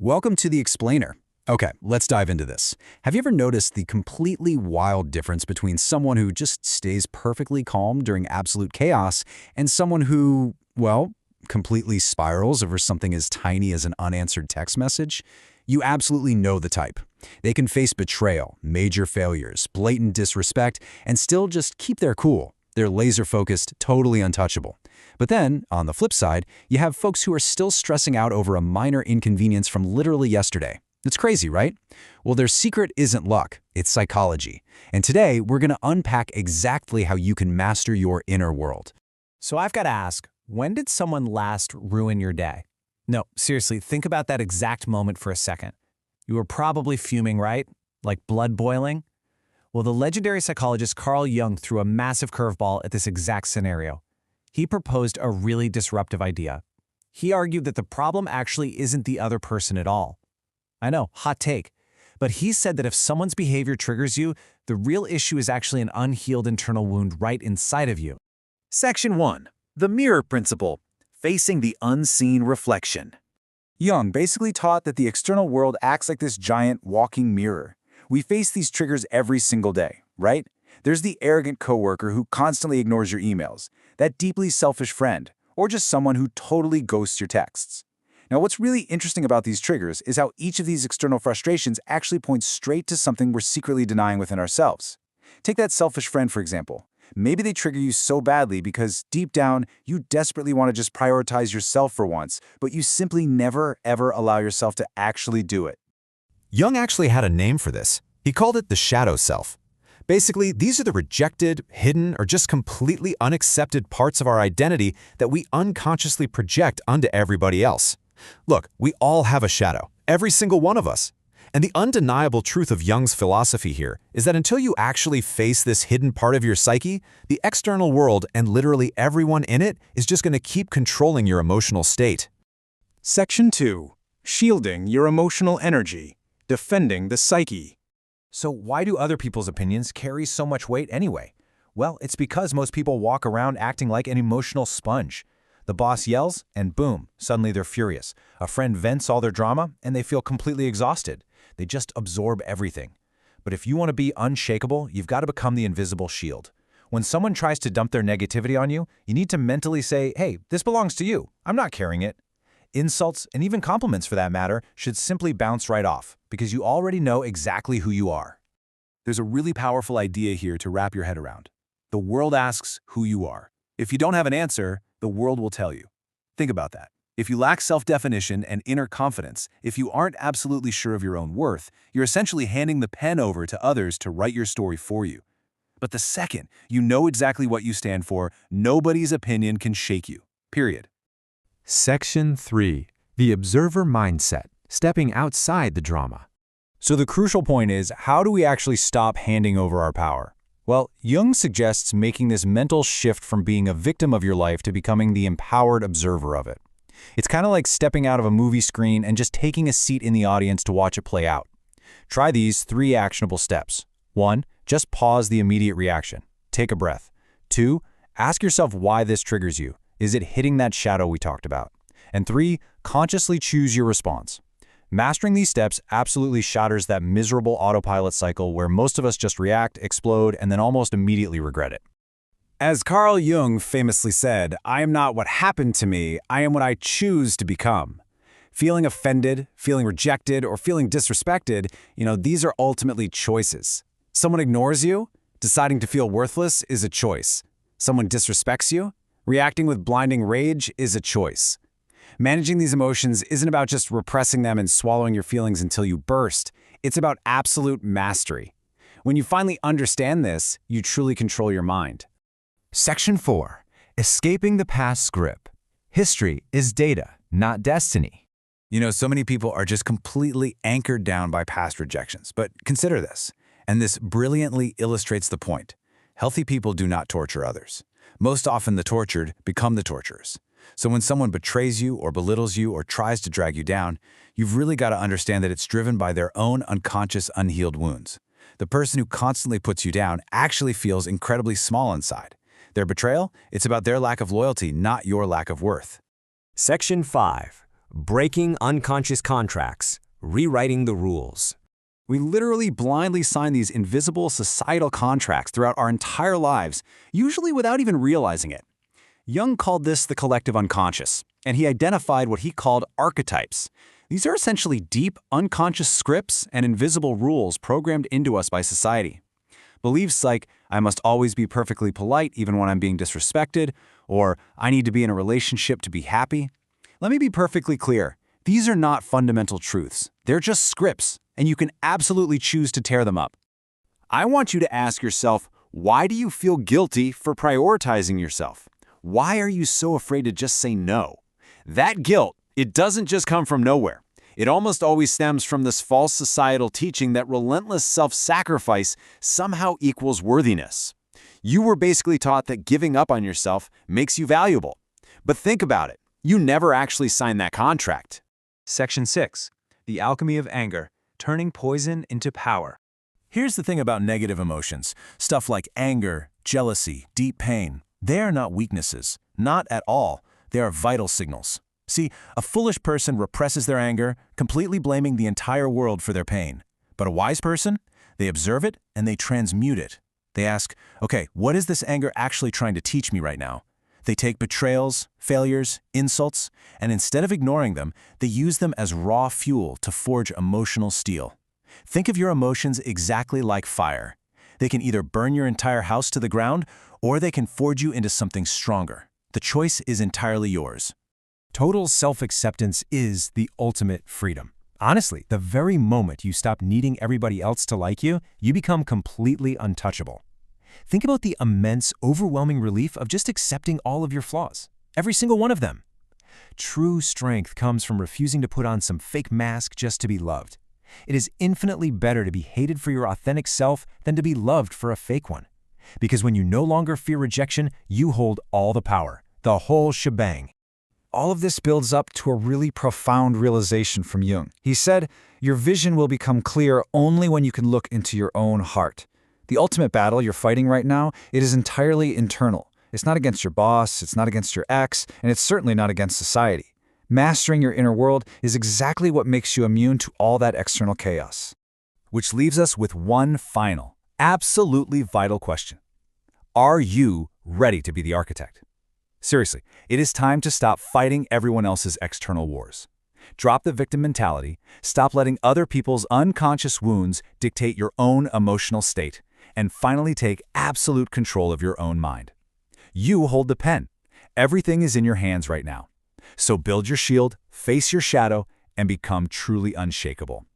Welcome to The Explainer. Okay, let's dive into this. Have you ever noticed the completely wild difference between someone who just stays perfectly calm during absolute chaos and someone who, well, completely spirals over something as tiny as an unanswered text message? You absolutely know the type. They can face betrayal, major failures, blatant disrespect, and still just keep their cool. They're laser-focused, totally untouchable. But then, on the flip side, you have folks who are still stressing out over a minor inconvenience from literally yesterday. It's crazy, right? Well, their secret isn't luck, it's psychology. And today, we're going to unpack exactly how you can master your inner world. So I've got to ask, when did someone last ruin your day? No, seriously, think about that exact moment for a second. You were probably fuming, right? Like blood boiling? Well, the legendary psychologist Carl Jung threw a massive curveball at this exact scenario. He proposed a really disruptive idea. He argued that the problem actually isn't the other person at all. I know, hot take. But he said that if someone's behavior triggers you, the real issue is actually an unhealed internal wound right inside of you. Section 1. The Mirror Principle. Facing the Unseen Reflection. Jung basically taught that the external world acts like this giant walking mirror. We face these triggers every single day, right? There's the arrogant coworker who constantly ignores your emails, that deeply selfish friend, or just someone who totally ghosts your texts. Now, what's really interesting about these triggers is how each of these external frustrations actually points straight to something we're secretly denying within ourselves. Take that selfish friend, for example. Maybe they trigger you so badly because, deep down, you desperately want to just prioritize yourself for once, but you simply never, ever allow yourself to actually do it. Jung actually had a name for this. He called it the shadow self. Basically, these are the rejected, hidden, or just completely unaccepted parts of our identity that we unconsciously project onto everybody else. Look, we all have a shadow, every single one of us. And the undeniable truth of Jung's philosophy here is that until you actually face this hidden part of your psyche, the external world and literally everyone in it is just going to keep controlling your emotional state. Section 2. Shielding your emotional energy. Defending the psyche. So why do other people's opinions carry so much weight anyway? Well, it's because most people walk around acting like an emotional sponge. The boss yells, and boom, suddenly they're furious. A friend vents all their drama, and they feel completely exhausted. They just absorb everything. But if you want to be unshakable, you've got to become the invisible shield. When someone tries to dump their negativity on you, you need to mentally say, hey, this belongs to you. I'm not carrying it. Insults, and even compliments for that matter, should simply bounce right off, because you already know exactly who you are. There's a really powerful idea here to wrap your head around. The world asks who you are. If you don't have an answer, the world will tell you. Think about that. If you lack self-definition and inner confidence, if you aren't absolutely sure of your own worth, you're essentially handing the pen over to others to write your story for you. But the second you know exactly what you stand for, nobody's opinion can shake you. Period. Section 3. The Observer Mindset. Stepping outside the drama. So the crucial point is, how do we actually stop handing over our power? Well, Jung suggests making this mental shift from being a victim of your life to becoming the empowered observer of it. It's kind of like stepping out of a movie screen and just taking a seat in the audience to watch it play out. Try these 3 actionable steps. 1. Just pause the immediate reaction. Take a breath. 2. Ask yourself why this triggers you. Is it hitting that shadow we talked about? And 3. Consciously choose your response. Mastering these steps absolutely shatters that miserable autopilot cycle where most of us just react, explode, and then almost immediately regret it. As Carl Jung famously said, I am not what happened to me, I am what I choose to become. Feeling offended, feeling rejected, or feeling disrespected, these are ultimately choices. Someone ignores you, deciding to feel worthless is a choice. Someone disrespects you, reacting with blinding rage is a choice. Managing these emotions isn't about just repressing them and swallowing your feelings until you burst. It's about absolute mastery. When you finally understand this, you truly control your mind. Section 4. Escaping the past's grip. History is data, not destiny. So many people are just completely anchored down by past rejections. But consider this, and this brilliantly illustrates the point. Healthy people do not torture others. Most often the tortured become the torturers. So when someone betrays you or belittles you or tries to drag you down, you've really got to understand that it's driven by their own unconscious, unhealed wounds. The person who constantly puts you down actually feels incredibly small inside. Their betrayal, it's about their lack of loyalty, not your lack of worth. Section 5. breaking unconscious contracts, rewriting the rules. We literally blindly sign these invisible societal contracts throughout our entire lives, usually without even realizing it. Jung called this the collective unconscious, and he identified what he called archetypes. These are essentially deep, unconscious scripts and invisible rules programmed into us by society. Beliefs like, I must always be perfectly polite even when I'm being disrespected, or I need to be in a relationship to be happy. Let me be perfectly clear. These are not fundamental truths. They're just scripts, and you can absolutely choose to tear them up. I want you to ask yourself, why do you feel guilty for prioritizing yourself? Why are you so afraid to just say no? That guilt, it doesn't just come from nowhere. It almost always stems from this false societal teaching that relentless self-sacrifice somehow equals worthiness. You were basically taught that giving up on yourself makes you valuable. But think about it. You never actually signed that contract. Section 6. The alchemy of anger, turning poison into power. Here's the thing about negative emotions. Stuff like anger, jealousy, deep pain. They are not weaknesses. Not at all. They are vital signals. See, a foolish person represses their anger, completely blaming the entire world for their pain. But a wise person, they observe it and they transmute it. They ask, okay, what is this anger actually trying to teach me right now? They take betrayals, failures, insults, and instead of ignoring them, they use them as raw fuel to forge emotional steel. Think of your emotions exactly like fire. They can either burn your entire house to the ground, or they can forge you into something stronger. The choice is entirely yours. Total self-acceptance is the ultimate freedom. Honestly, the very moment you stop needing everybody else to like you, you become completely untouchable. Think about the immense, overwhelming relief of just accepting all of your flaws, every single one of them. True strength comes from refusing to put on some fake mask just to be loved. It is infinitely better to be hated for your authentic self than to be loved for a fake one. Because when you no longer fear rejection, you hold all the power, the whole shebang. All of this builds up to a really profound realization from Jung. He said, your vision will become clear only when you can look into your own heart. The ultimate battle you're fighting right now, it is entirely internal. It's not against your boss, it's not against your ex, and it's certainly not against society. Mastering your inner world is exactly what makes you immune to all that external chaos. Which leaves us with one final, absolutely vital question. Are you ready to be the architect? Seriously, it is time to stop fighting everyone else's external wars. Drop the victim mentality, stop letting other people's unconscious wounds dictate your own emotional state, and finally take absolute control of your own mind. You hold the pen. Everything is in your hands right now. So build your shield, face your shadow, and become truly unshakable.